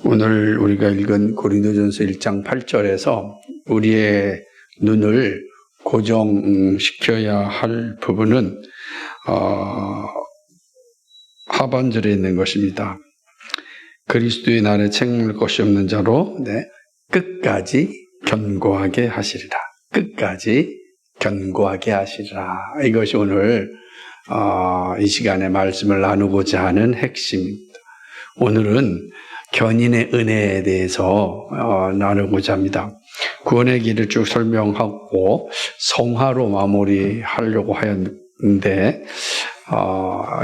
오늘 우리가 읽은 고린도전서 1장 8절에서 우리의 눈을 고정시켜야 할 부분은 하반절에 있는 것입니다. 그리스도의 날에 책망할 것이 없는 자로 끝까지 견고하게 하시리라. 끝까지 견고하게 하시리라. 이것이 오늘 이 시간에 말씀을 나누고자 하는 핵심입니다. 오늘은 견인의 은혜에 대해서 나누고자 합니다. 구원의 길을 쭉 설명하고 성화로 마무리하려고 하였는데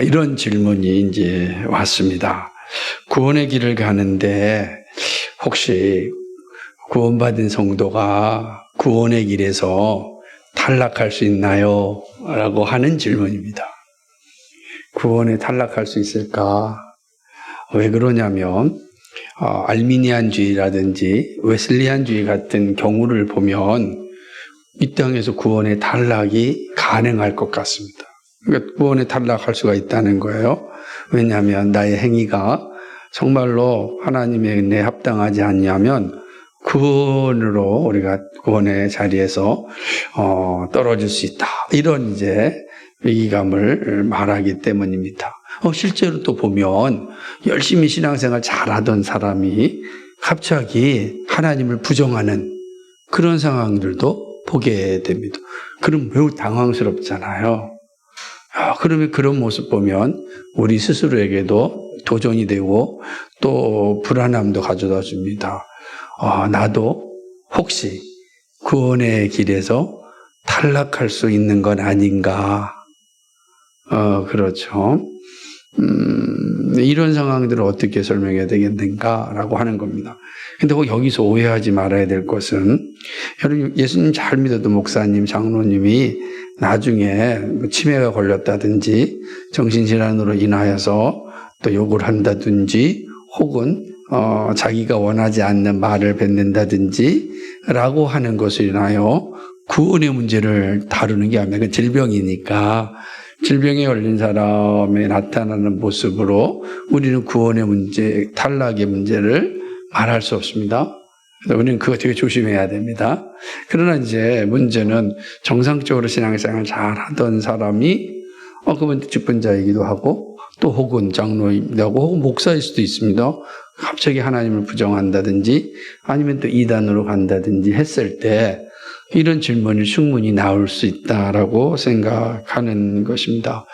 이런 질문이 이제 왔습니다. 구원의 길을 가는데 혹시 구원받은 성도가 구원의 길에서 탈락할 수 있나요? 라고 하는 질문입니다. 구원에 탈락할 수 있을까? 왜 그러냐면 알미니안주의라든지 웨슬리안주의 같은 경우를 보면 이 땅에서 구원의 탈락이 가능할 것 같습니다. 그러니까 구원에 탈락할 수가 있다는 거예요. 왜냐하면 나의 행위가 정말로 하나님의 은혜에 합당하지 않냐면 구원으로 우리가 구원의 자리에서 떨어질 수 있다. 이런 이제 위기감을 말하기 때문입니다. 실제로 또 보면 열심히 신앙생활 잘하던 사람이 갑자기 하나님을 부정하는 그런 상황들도 보게 됩니다. 그럼 매우 당황스럽잖아요. 그러면 그런 모습 보면 우리 스스로에게도 도전이 되고 또 불안함도 가져다 줍니다. 나도 혹시 구원의 길에서 탈락할 수 있는 건 아닌가? 그렇죠. 이런 상황들을 어떻게 설명해야 되겠는가라고 하는 겁니다. 근데 여기서 오해하지 말아야 될 것은, 여러분, 예수님 잘 믿어도 목사님, 장로님이 나중에 치매가 걸렸다든지, 정신질환으로 인하여서 또 욕을 한다든지, 혹은, 자기가 원하지 않는 말을 뱉는다든지, 라고 하는 것을 인하여 구원의 문제를 다루는 게 아니라, 질병이니까, 질병에 걸린 사람에 나타나는 모습으로 우리는 구원의 문제, 탈락의 문제를 말할 수 없습니다. 그래서 우리는 그거 되게 조심해야 됩니다. 그러나 이제 문제는 정상적으로 신앙생활 잘 하던 사람이 그분 직분자이기도 하고 또 혹은 장로이기도 하고 혹은 목사일 수도 있습니다. 갑자기 하나님을 부정한다든지 아니면 또 이단으로 간다든지 했을 때 이런 질문이 충분히 나올 수 있다라고 생각하는 것입니다.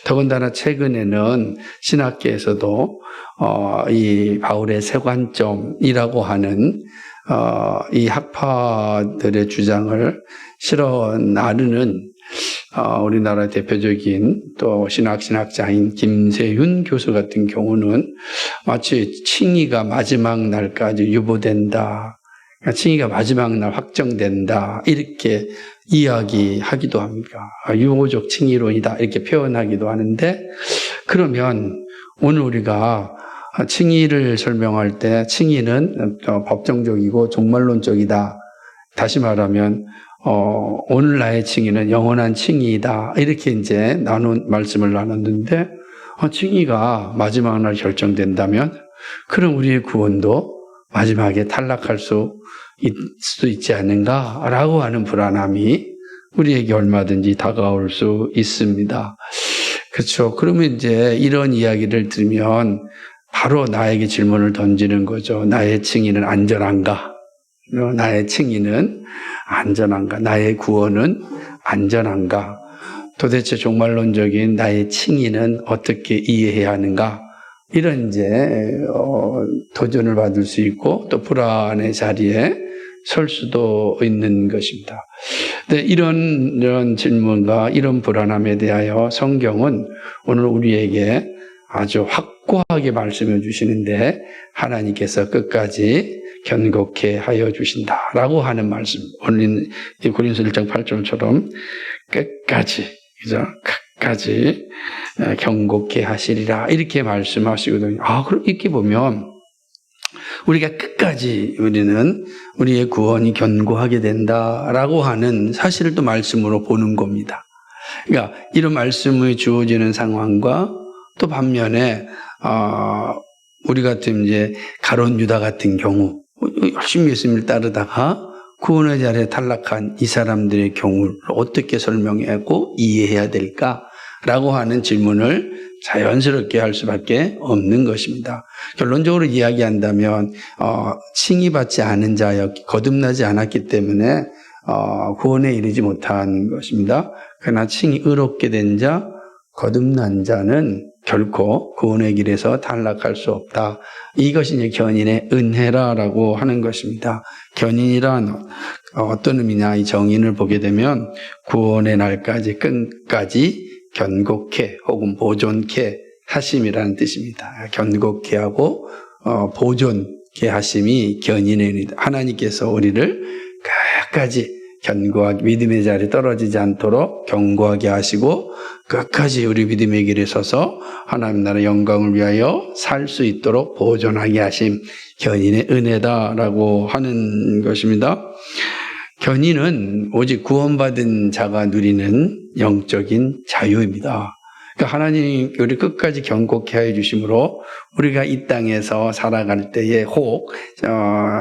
더군다나 최근에는 신학계에서도 이 바울의 세관점이라고 하는 이 학파들의 주장을 실어 나르는 우리나라 대표적인 또 신학자인 김세윤 교수 같은 경우는 마치 칭의가 마지막 날까지 유보된다. 칭의가 마지막 날 확정된다. 이렇게 이야기하기도 합니다. 유보적 칭의론이다. 이렇게 표현하기도 하는데, 그러면 오늘 우리가 칭의를 설명할 때 칭의는 법정적이고 종말론적이다. 다시 말하면 오늘 나의 칭의는 영원한 칭의이다. 이렇게 이제 말씀을 나눴는데, 칭의가 마지막 날 결정된다면 그럼 우리의 구원도 마지막에 탈락할 수도 있지 않는가라고 하는 불안함이 우리에게 얼마든지 다가올 수 있습니다. 그렇죠. 그러면 이제 이런 이야기를 들으면 바로 나에게 질문을 던지는 거죠. 나의 칭의는 안전한가? 나의 칭의는 안전한가? 나의 구원은 안전한가? 도대체 종말론적인 나의 칭의는 어떻게 이해해야 하는가? 이런 이제 도전을 받을 수 있고 또 불안의 자리에 설 수도 있는 것입니다. 근데 이런 질문과 이런 불안함에 대하여 성경은 오늘 우리에게 아주 확고하게 말씀해 주시는데 하나님께서 끝까지 견고케 하여 주신다라고 하는 말씀. 오늘 고린도서 1장 8절처럼 끝까지, 그죠? 끝까지 견고케 하시리라 이렇게 말씀하시거든요. 그럼 이렇게 보면 우리가 끝까지 우리는 우리의 구원이 견고하게 된다라고 하는 사실을 또 말씀으로 보는 겁니다. 그러니까 이런 말씀이 주어지는 상황과 또 반면에 우리 같은 이제 가룟 유다 같은 경우 열심히 예수님을 따르다가 구원의 자리에 탈락한 이 사람들의 경우를 어떻게 설명하고 이해해야 될까라고 하는 질문을 자연스럽게 할 수밖에 없는 것입니다. 결론적으로 이야기한다면 칭의받지 않은 자였기, 거듭나지 않았기 때문에 구원에 이르지 못한 것입니다. 그러나 칭의 의롭게 된 자, 거듭난 자는 결코 구원의 길에서 탈락할 수 없다. 이것이 이제 견인의 은혜라라고 하는 것입니다. 견인이란 어떤 의미냐, 이 정의를 보게 되면 구원의 날까지 끝까지 견고케 혹은 보존케 하심이라는 뜻입니다. 견고케 하고 보존케 하심이 견인의 은혜다. 하나님께서 우리를 끝까지 견고하게 믿음의 자리에 떨어지지 않도록 견고하게 하시고 끝까지 우리 믿음의 길에 서서 하나님 나라 영광을 위하여 살 수 있도록 보존하게 하심, 견인의 은혜다라고 하는 것입니다. 견인은 오직 구원받은 자가 누리는 영적인 자유입니다. 그러니까 하나님이 우리 끝까지 견고케 하여 주심으로 우리가 이 땅에서 살아갈 때에 혹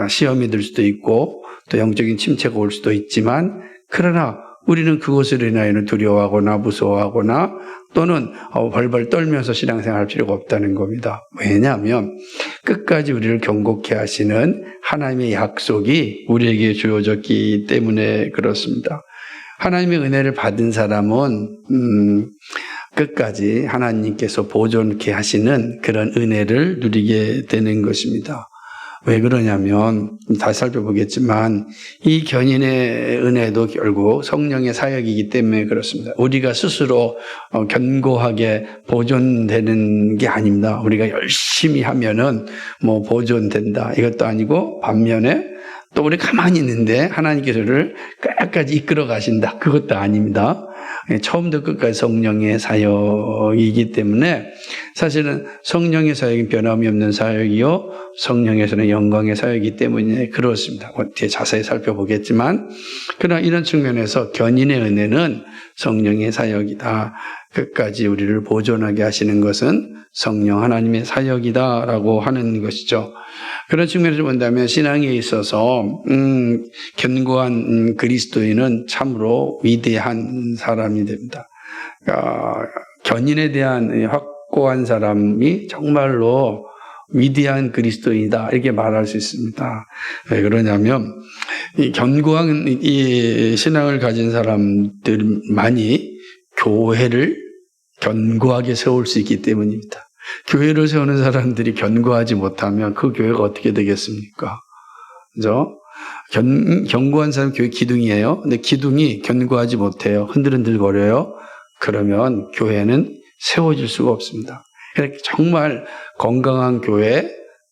시험이 들 수도 있고 또 영적인 침체가 올 수도 있지만, 그러나 우리는 그것으로 인하여 두려워하거나 무서워하거나 또는 벌벌 떨면서 신앙생활할 필요가 없다는 겁니다. 왜냐하면 끝까지 우리를 견고케 하시는 하나님의 약속이 우리에게 주어졌기 때문에 그렇습니다. 하나님의 은혜를 받은 사람은 끝까지 하나님께서 보존케 하시는 그런 은혜를 누리게 되는 것입니다. 왜 그러냐면 다시 살펴보겠지만 이 견인의 은혜도 결국 성령의 사역이기 때문에 그렇습니다. 우리가 스스로 견고하게 보존되는 게 아닙니다. 우리가 열심히 하면은 뭐 보존된다 이것도 아니고, 반면에 또 우리 가만히 있는데 하나님께서 우리를 끝까지 이끌어 가신다 그것도 아닙니다. 처음부터 끝까지 성령의 사역이기 때문에 사실은 성령의 사역이 변함이 없는 사역이요 성령에서는 영광의 사역이기 때문에 그렇습니다. 뒤에 자세히 살펴보겠지만, 그러나 이런 측면에서 견인의 은혜는 성령의 사역이다. 끝까지 우리를 보존하게 하시는 것은 성령 하나님의 사역이다라고 하는 것이죠. 그런 측면에서 본다면 신앙에 있어서 견고한 그리스도인은 참으로 위대한 사람이 됩니다. 견인에 대한 확고한 사람이 정말로 위대한 그리스도인이다 이렇게 말할 수 있습니다. 왜 그러냐면 이 견고한 이 신앙을 가진 사람들만이 교회를 견고하게 세울 수 있기 때문입니다. 교회를 세우는 사람들이 견고하지 못하면 그 교회가 어떻게 되겠습니까? 그죠? 견고한 사람 교회 기둥이에요. 근데 기둥이 견고하지 못해요. 흔들흔들거려요. 그러면 교회는 세워질 수가 없습니다. 그러니까 정말 건강한 교회,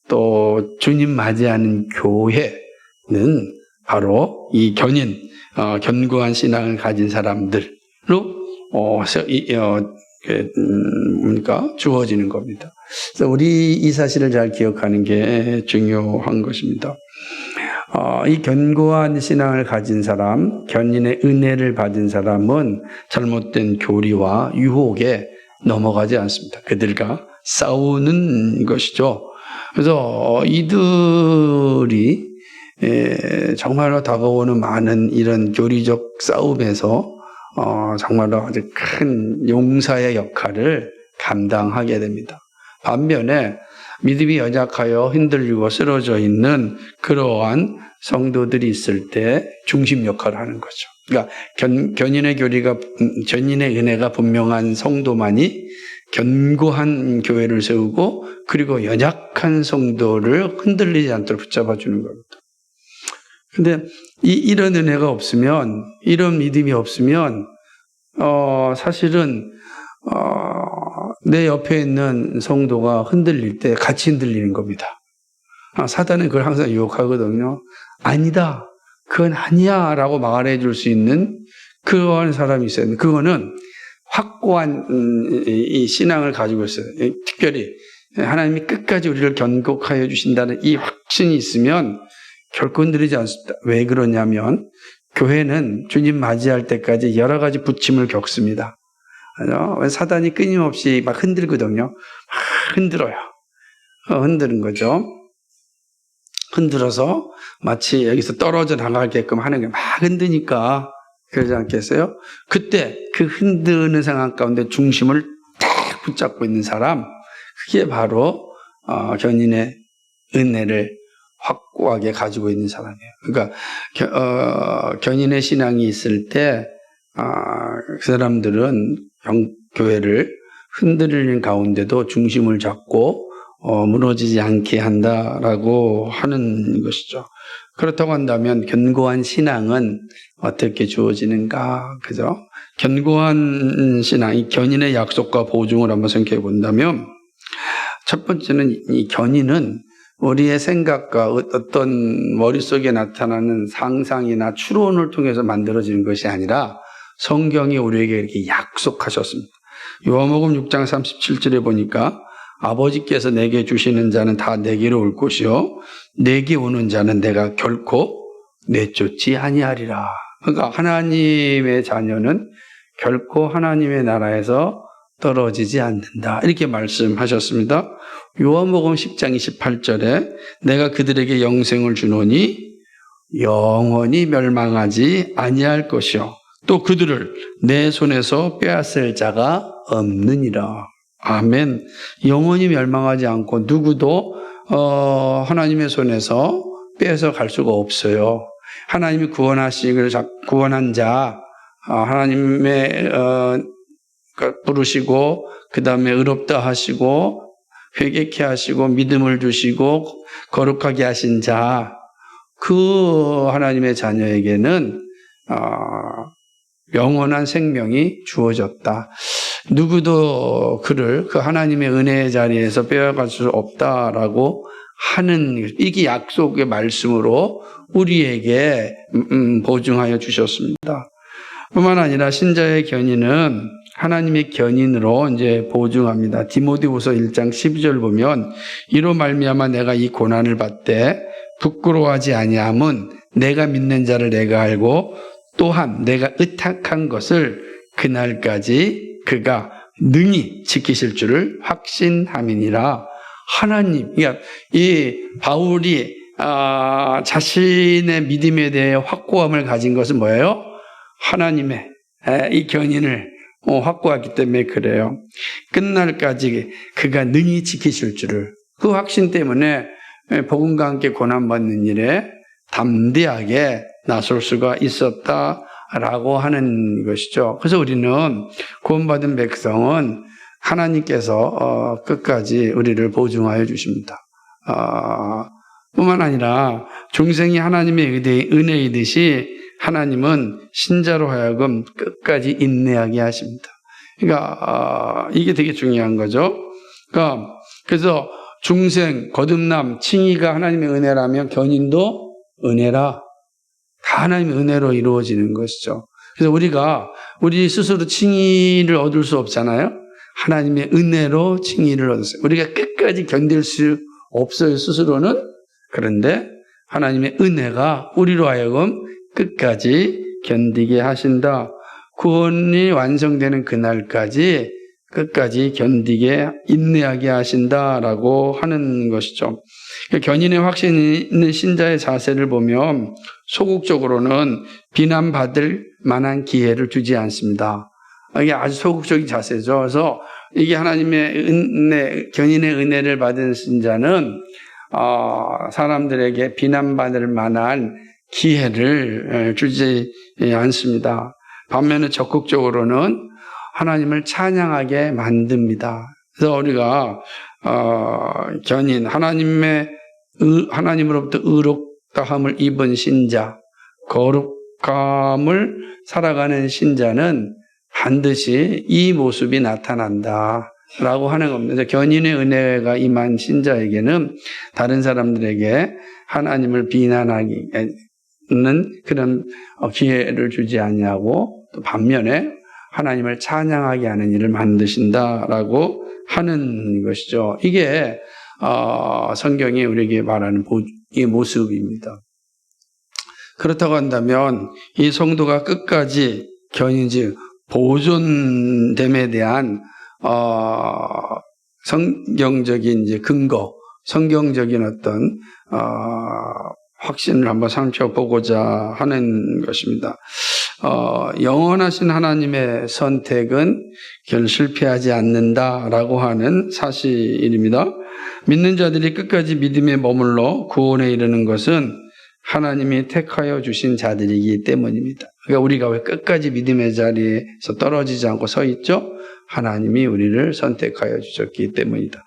또 주님 맞이하는 교회는 바로 이 견고한 신앙을 가진 사람들로 주어지는 겁니다. 그래서 우리 이 사실을 잘 기억하는 게 중요한 것입니다. 이 견고한 신앙을 가진 사람, 견인의 은혜를 받은 사람은 잘못된 교리와 유혹에 넘어가지 않습니다. 그들과 싸우는 것이죠. 그래서 이들이 정말로 다가오는 많은 이런 교리적 싸움에서 정말로 아주 큰 용사의 역할을 감당하게 됩니다. 반면에 믿음이 연약하여 흔들리고 쓰러져 있는 그러한 성도들이 있을 때 중심 역할을 하는 거죠. 그러니까 견인의 은혜가 분명한 성도만이 견고한 교회를 세우고, 그리고 연약한 성도를 흔들리지 않도록 붙잡아 주는 겁니다. 근데 이런 은혜가 없으면, 이런 믿음이 없으면 사실은 내 옆에 있는 성도가 흔들릴 때 같이 흔들리는 겁니다. 사단은 그걸 항상 유혹하거든요. 아니다, 그건 아니야 라고 말해 줄 수 있는 그런 사람이 있어요. 그거는 확고한 이 신앙을 가지고 있어요. 특별히 하나님이 끝까지 우리를 견고하여 주신다는 이 확신이 있으면 결코 흔들리지 않습니다. 왜 그러냐면 교회는 주님 맞이할 때까지 여러 가지 부침을 겪습니다. 사단이 끊임없이 막 흔들거든요. 막 흔들어요. 흔드는 거죠. 흔들어서 마치 여기서 떨어져 나가게끔 하는 게 막 흔드니까 그러지 않겠어요? 그때 그 흔드는 상황 가운데 중심을 딱 붙잡고 있는 사람, 그게 바로 견인의 은혜를 확고하게 가지고 있는 사람이에요. 그러니까 견인의 신앙이 있을 때 그 사람들은 교회를 흔들리는 가운데도 중심을 잡고 무너지지 않게 한다라고 하는 것이죠. 그렇다고 한다면 견고한 신앙은 어떻게 주어지는가? 그죠? 견고한 신앙, 이 견인의 약속과 보증을 한번 생각해 본다면, 첫 번째는 이 견인은 우리의 생각과 어떤 머릿속에 나타나는 상상이나 추론을 통해서 만들어지는 것이 아니라 성경이 우리에게 이렇게 약속하셨습니다. 요한복음 6장 37절에 보니까 아버지께서 내게 주시는 자는 다 내게로 올 것이요 내게 오는 자는 내가 결코 내쫓지 아니하리라. 그러니까 하나님의 자녀는 결코 하나님의 나라에서 떨어지지 않는다. 이렇게 말씀하셨습니다. 요한복음 10장 28절에 내가 그들에게 영생을 주노니 영원히 멸망하지 아니할 것이요 또 그들을 내 손에서 빼앗을 자가 없느니라. 아멘. 영원히 멸망하지 않고 누구도 하나님의 손에서 빼앗아 갈 수가 없어요. 하나님이 구원한 자, 하나님의 부르시고 그 다음에 의롭다 하시고 회개케 하시고 믿음을 주시고 거룩하게 하신 자, 그 하나님의 자녀에게는 영원한 생명이 주어졌다. 누구도 그를 그 하나님의 은혜의 자리에서 빼앗아갈 수 없다라고 하는, 이게 약속의 말씀으로 우리에게 보증하여 주셨습니다. 뿐만 아니라 신자의 견인은 하나님의 견인으로 이제 보증합니다. 디모데후서 1장 12절 보면 이로 말미암아 내가 이 고난을 받되 부끄러워하지 아니함은 내가 믿는 자를 내가 알고 또한 내가 의탁한 것을 그날까지 그가 능히 지키실 줄을 확신함이니라. 하나님, 그러니까 이 바울이 자신의 믿음에 대해 확고함을 가진 것은 뭐예요? 하나님의 이 견인을 확고하기 때문에 그래요. 끝날까지 그가 능히 지키실 줄을, 그 확신 때문에 복음과 함께 고난받는 일에 담대하게 나설 수가 있었다라고 하는 것이죠. 그래서 우리는 구원받은 백성은 하나님께서 끝까지 우리를 보증하여 주십니다. 뿐만 아니라 중생이 하나님의 은혜이듯이 하나님은 신자로 하여금 끝까지 인내하게 하십니다. 그러니까 이게 되게 중요한 거죠. 그러니까 그래서 중생, 거듭남, 칭의가 하나님의 은혜라면 견인도 은혜라. 다 하나님의 은혜로 이루어지는 것이죠. 그래서 우리 스스로 칭의를 얻을 수 없잖아요. 하나님의 은혜로 칭의를 얻었어요. 우리가 끝까지 견딜 수 없어요, 스스로는. 그런데 하나님의 은혜가 우리로 하여금 끝까지 견디게 하신다. 구원이 완성되는 그날까지 끝까지 견디게 인내하게 하신다라고 하는 것이죠. 견인의 확신이 있는 신자의 자세를 보면 소극적으로는 비난받을 만한 기회를 주지 않습니다. 이게 아주 소극적인 자세죠. 그래서 이게 하나님의 은혜, 견인의 은혜를 받은 신자는 사람들에게 비난받을 만한 기회를 주지 않습니다. 반면에 적극적으로는 하나님을 찬양하게 만듭니다. 그래서 우리가 견인, 하나님으로부터 의롭다함을 입은 신자, 거룩함을 살아가는 신자는 반드시 이 모습이 나타난다라고 하는 겁니다. 견인의 은혜가 임한 신자에게는 다른 사람들에게 하나님을 비난하기는 그런 기회를 주지 아니하고 또 반면에 하나님을 찬양하게 하는 일을 만드신다라고 하는 것이죠. 이게 성경이 우리에게 말하는 이 모습입니다. 그렇다고 한다면 이 성도가 끝까지 견인지 보존됨에 대한 성경적인 이제 근거, 성경적인 어떤 확신을 한번 살펴보고자 하는 것입니다. 영원하신 하나님의 선택은 결 실패하지 않는다라고 하는 사실입니다. 믿는 자들이 끝까지 믿음에 머물러 구원에 이르는 것은 하나님이 택하여 주신 자들이기 때문입니다. 그러니까 우리가 왜 끝까지 믿음의 자리에서 떨어지지 않고 서 있죠? 하나님이 우리를 선택하여 주셨기 때문이다.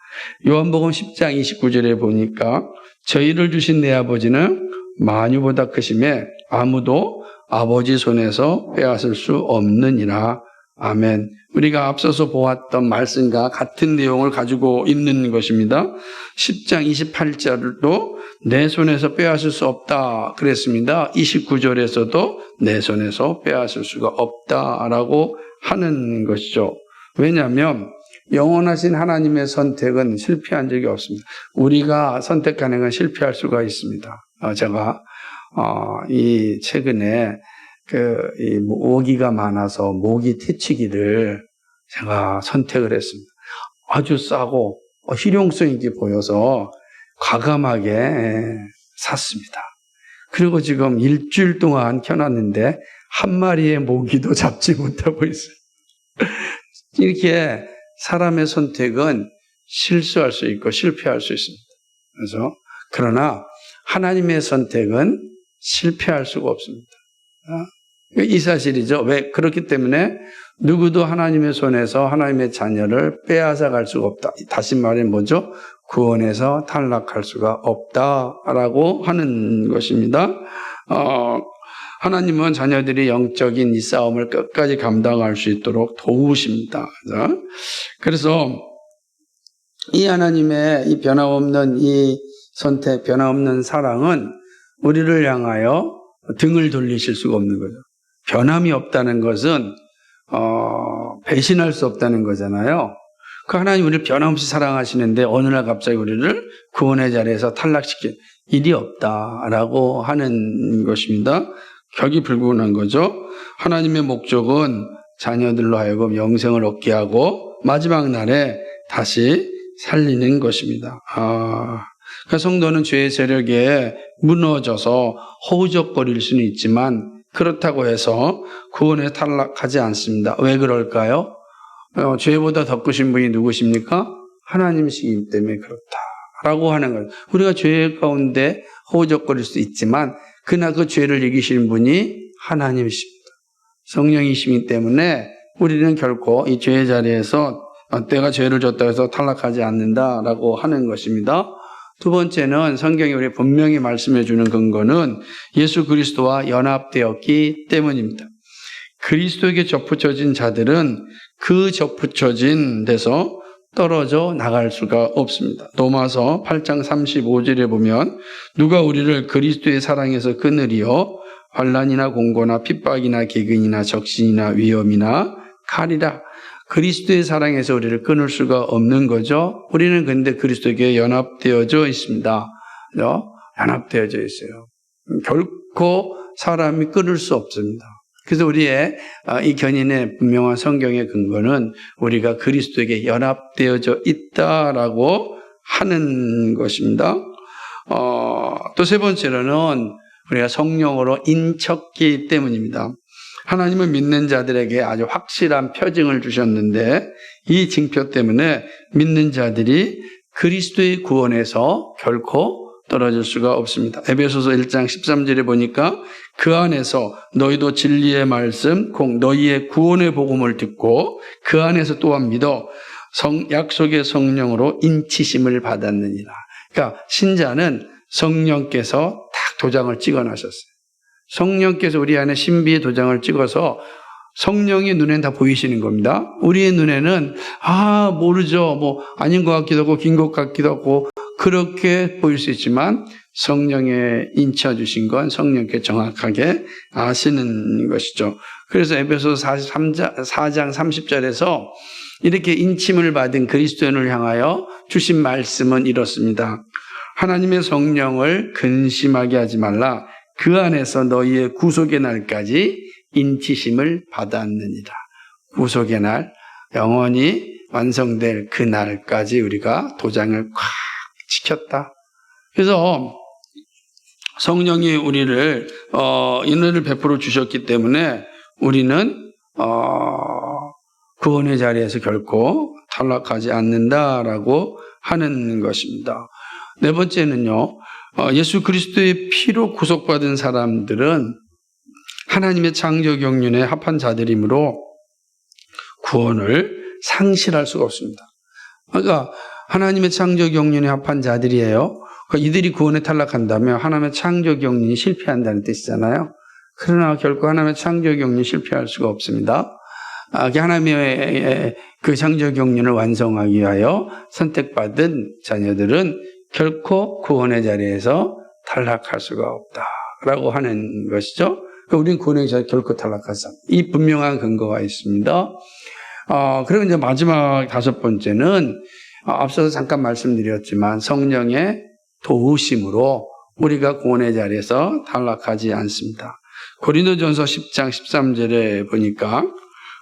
요한복음 10장 29절에 보니까 저희를 주신 내 아버지는 만유보다 크심에 아무도 아버지 손에서 빼앗을 수 없느니라. 아멘. 우리가 앞서서 보았던 말씀과 같은 내용을 가지고 있는 것입니다. 10장 28절도 내 손에서 빼앗을 수 없다 그랬습니다. 29절에서도 내 손에서 빼앗을 수가 없다라고 하는 것이죠. 왜냐하면 영원하신 하나님의 선택은 실패한 적이 없습니다. 우리가 선택하는 건 실패할 수가 있습니다. 제가 이 최근에 이 모기가 많아서 모기 퇴치기를 제가 선택을 했습니다. 아주 싸고 실용성 있게 보여서 과감하게 샀습니다. 그리고 지금 일주일 동안 켜놨는데 한 마리의 모기도 잡지 못하고 있어요. 이렇게 사람의 선택은 실수할 수 있고 실패할 수 있습니다. 그러나 하나님의 선택은 실패할 수가 없습니다. 이 사실이죠. 왜? 그렇기 때문에 누구도 하나님의 손에서 하나님의 자녀를 빼앗아 갈 수가 없다. 다시 말해 뭐죠? 구원에서 탈락할 수가 없다라고 하는 것입니다. 하나님은 자녀들이 영적인 이 싸움을 끝까지 감당할 수 있도록 도우십니다. 그래서 이 하나님의 이 변함없는 이 선택, 변함없는 사랑은 우리를 향하여 등을 돌리실 수가 없는 거죠. 변함이 없다는 것은 배신할 수 없다는 거잖아요. 그 하나님 우리를 변함없이 사랑하시는데 어느 날 갑자기 우리를 구원의 자리에서 탈락시킬 일이 없다라고 하는 것입니다. 격이 불구한 거죠. 하나님의 목적은 자녀들로 하여금 영생을 얻게 하고 마지막 날에 다시 살리는 것입니다. 그러니까 성도는 죄의 세력에 무너져서 허우적거릴 수는 있지만 그렇다고 해서 구원에 탈락하지 않습니다. 왜 그럴까요? 죄보다 더 크신 분이 누구십니까? 하나님이시기 때문에 그렇다라고 하는 거예요. 우리가 죄 가운데 허우적거릴 수 있지만 그러나 그 죄를 이기시는 분이 하나님이십니다. 성령이시기 때문에 우리는 결코 이 죄의 자리에서 내가 죄를 졌다고 해서 탈락하지 않는다라고 하는 것입니다. 두 번째는 성경이 우리 분명히 말씀해 주는 근거는 예수 그리스도와 연합되었기 때문입니다. 그리스도에게 접붙여진 자들은 그 접붙여진 데서 떨어져 나갈 수가 없습니다. 로마서 8장 35절에 보면 누가 우리를 그리스도의 사랑에서 끊으리요? 환난이나 공고나 핍박이나 기근이나 적신이나 위험이나 칼이라. 그리스도의 사랑에서 우리를 끊을 수가 없는 거죠. 우리는 근데 그리스도에게 연합되어져 있습니다. 연합되어져 있어요. 결코 사람이 끊을 수 없습니다. 그래서 우리의 이 견인의 분명한 성경의 근거는 우리가 그리스도에게 연합되어져 있다라고 하는 것입니다. 또 세 번째로는 우리가 성령으로 인쳤기 때문입니다. 하나님은 믿는 자들에게 아주 확실한 표징을 주셨는데 이 징표 때문에 믿는 자들이 그리스도의 구원에서 결코 떨어질 수가 없습니다. 에베소서 1장 13절에 보니까 그 안에서 너희도 진리의 말씀 곧 너희의 구원의 복음을 듣고 그 안에서 또한 믿어 약속의 성령으로 인치심을 받았느니라. 그러니까 신자는 성령께서 딱 도장을 찍어놔셨어요. 성령께서 우리 안에 신비의 도장을 찍어서 성령의 눈에는 다 보이시는 겁니다. 우리의 눈에는 모르죠. 아닌 것 같기도 하고 긴 것 같기도 하고 그렇게 보일 수 있지만 성령에 인쳐주신 건 성령께 정확하게 아시는 것이죠. 그래서 에베소서 4장 30절에서 이렇게 인침을 받은 그리스도인을 향하여 주신 말씀은 이렇습니다. 하나님의 성령을 근심하게 하지 말라. 그 안에서 너희의 구속의 날까지 인치심을 받았느니라. 구속의 날, 영원히 완성될 그 날까지 우리가 도장을 콱 지켰다. 그래서 성령이 우리를 은혜를 베풀어 주셨기 때문에 우리는 구원의 자리에서 결코 탈락하지 않는다라고 하는 것입니다. 네 번째는요, 예수 그리스도의 피로 구속받은 사람들은 하나님의 창조 경륜에 합한 자들이므로 구원을 상실할 수가 없습니다. 그러니까 하나님의 창조 경륜에 합한 자들이에요. 그러니까 이들이 구원에 탈락한다면 하나님의 창조 경륜이 실패한다는 뜻이잖아요. 그러나 결코 하나님의 창조 경륜이 실패할 수가 없습니다. 하나님의 그 창조 경륜을 완성하기 위하여 선택받은 자녀들은 결코 구원의 자리에서 탈락할 수가 없다라고 하는 것이죠. 그러니까 우리는 구원의 자리에 결코 탈락하지 않습니다. 이 분명한 근거가 있습니다. 그리고 이제 마지막 다섯 번째는 앞서서 잠깐 말씀드렸지만 성령의 도우심으로 우리가 구원의 자리에서 탈락하지 않습니다. 고린도전서 10장 13절에 보니까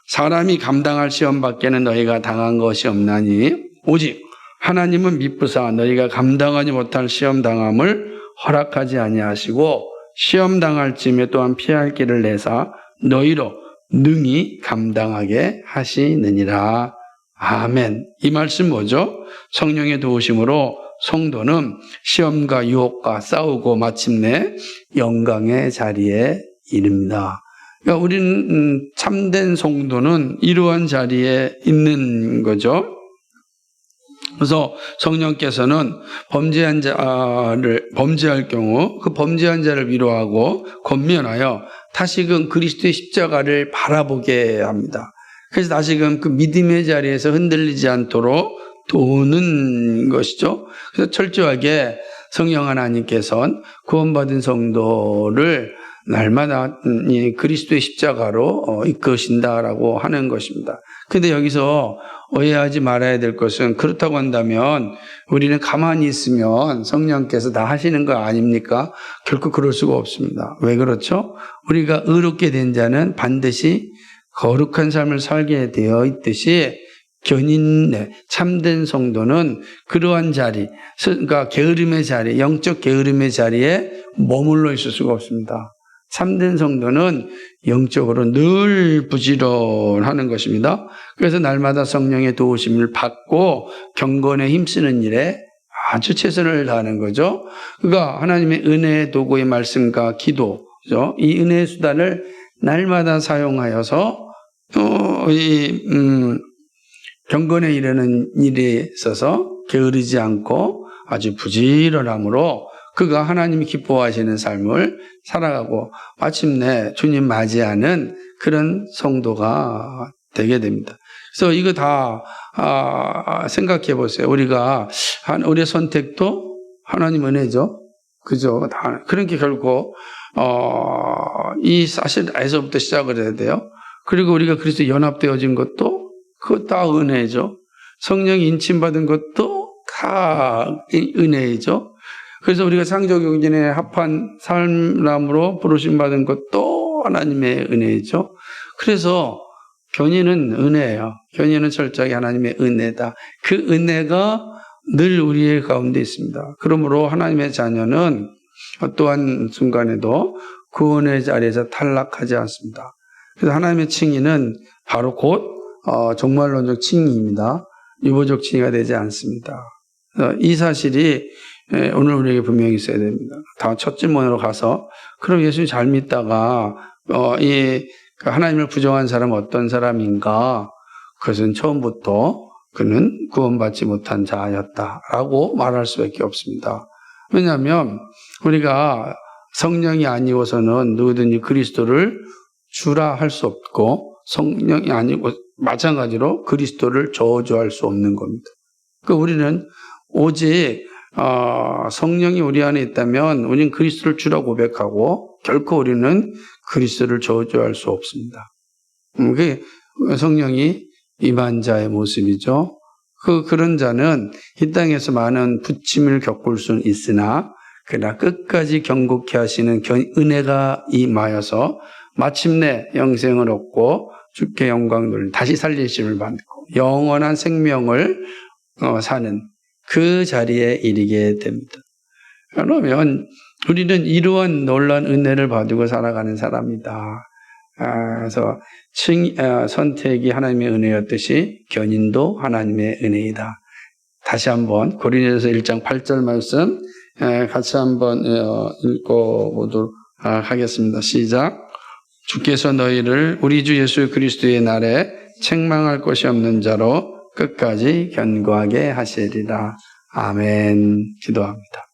사람이 감당할 시험 밖에는 너희가 당한 것이 없나니 오직 하나님은 미쁘사 너희가 감당하지 못할 시험 당함을 허락하지 아니하시고 시험 당할 쯤에 또한 피할 길을 내사 너희로 능히 감당하게 하시느니라. 아멘. 이 말씀 뭐죠? 성령의 도우심으로 성도는 시험과 유혹과 싸우고 마침내 영광의 자리에 이릅니다. 그러니까 우리는 참된 성도는 이러한 자리에 있는 거죠. 그래서 성령께서는 범죄할 경우 그 범죄한 자를 위로하고 권면하여 다시금 그리스도의 십자가를 바라보게 합니다. 그래서 다시금 그 믿음의 자리에서 흔들리지 않도록 도우는 것이죠. 그래서 철저하게 성령 하나님께서는 구원받은 성도를 날마다 그리스도의 십자가로 이끄신다라고 하는 것입니다. 그런데 여기서 오해하지 말아야 될 것은 그렇다고 한다면 우리는 가만히 있으면 성령께서 다 하시는 거 아닙니까? 결코 그럴 수가 없습니다. 왜 그렇죠? 우리가 의롭게 된 자는 반드시 거룩한 삶을 살게 되어 있듯이 견인의 참된 성도는 그러한 자리, 그러니까 게으름의 자리, 영적 게으름의 자리에 머물러 있을 수가 없습니다. 참된 성도는 영적으로 늘 부지런하는 것입니다. 그래서 날마다 성령의 도우심을 받고 경건에 힘쓰는 일에 아주 최선을 다하는 거죠. 그러니까 하나님의 은혜의 도구의 말씀과 기도죠. 이 은혜의 수단을 날마다 사용하여서 경건에 이르는 일에 있어서 게으르지 않고 아주 부지런함으로 그가 하나님이 기뻐하시는 삶을 살아가고 마침내 주님 맞이하는 그런 성도가 되게 됩니다. 그래서 이거 다 생각해 보세요. 우리의 선택도 하나님 은혜죠. 그죠? 다 그러니까 결국 이 사실에서부터 시작을 해야 돼요. 그리고 우리가 그리스도 연합되어진 것도 그거 다 은혜죠. 성령이 인침받은 것도 다 은혜죠. 그래서 우리가 창조경륜에 합한 사람으로 부르심받은 것도 하나님의 은혜죠. 그래서 견인은 은혜예요. 견인은 철저하게 하나님의 은혜다. 그 은혜가 늘 우리의 가운데 있습니다. 그러므로 하나님의 자녀는 어떠한 순간에도 구원의 자리에서 탈락하지 않습니다. 그래서 하나님의 칭의는 바로 곧 종말론적 칭의입니다. 유보적 칭의가 되지 않습니다. 이 사실이 오늘 우리에게 분명히 있어야 됩니다. 다음 첫 질문으로 가서 그럼 예수님 잘 믿다가 하나님을 부정한 사람은 어떤 사람인가? 그것은 처음부터 그는 구원받지 못한 자였다라고 말할 수밖에 없습니다. 왜냐하면 우리가 성령이 아니고서는 누구든지 그리스도를 주라 할 수 없고 성령이 아니고 마찬가지로 그리스도를 저주할 수 없는 겁니다. 그러니까 우리는 오직 성령이 우리 안에 있다면 우리는 그리스도를 주라 고백하고 결코 우리는 그리스도를 저주할 수 없습니다. 그게 성령이 임한 자의 모습이죠. 그런 자는 이 땅에서 많은 부침을 겪을 수는 있으나 그러나 끝까지 경고케 하시는 은혜가 임하여서 마침내 영생을 얻고 주께 영광 돌리는 다시 살리심을 받고 영원한 생명을 사는 그 자리에 이르게 됩니다. 그러면 우리는 이러한 놀라운 은혜를 받고 살아가는 사람이다. 그래서 선택이 하나님의 은혜였듯이 견인도 하나님의 은혜이다. 다시 한번 고린도서 1장 8절 말씀 같이 한번 읽어보도록 하겠습니다. 시작. 주께서 너희를 우리 주 예수 그리스도의 날에 책망할 것이 없는 자로 끝까지 견고하게 하시리라. 아멘. 기도합니다.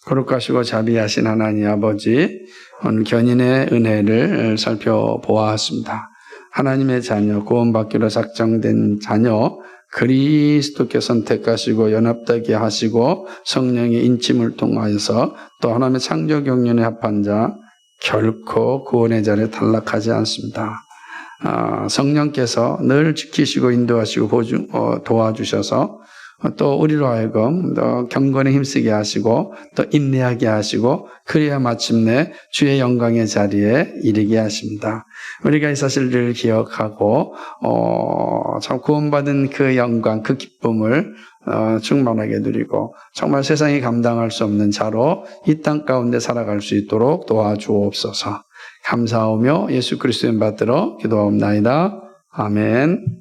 거룩하시고 자비하신 하나님 아버지, 오늘 견인의 은혜를 살펴보았습니다. 하나님의 자녀, 구원받기로 작정된 자녀, 그리스도께 선택하시고 연합되게 하시고 성령의 인침을 통하여서 또 하나님의 창조 경륜에 합한 자, 결코 구원의 자리에 탈락하지 않습니다. 성령께서 늘 지키시고 인도하시고 도와주셔서 또 우리로 하여금 더 경건에 힘쓰게 하시고 또 인내하게 하시고 그래야 마침내 주의 영광의 자리에 이르게 하십니다. 우리가 이 사실을 기억하고 참 구원받은 그 영광, 그 기쁨을 충만하게 누리고 정말 세상이 감당할 수 없는 자로 이 땅 가운데 살아갈 수 있도록 도와주옵소서. 감사하며 예수 그리스도의 이름 받들어 기도하옵나이다. 아멘.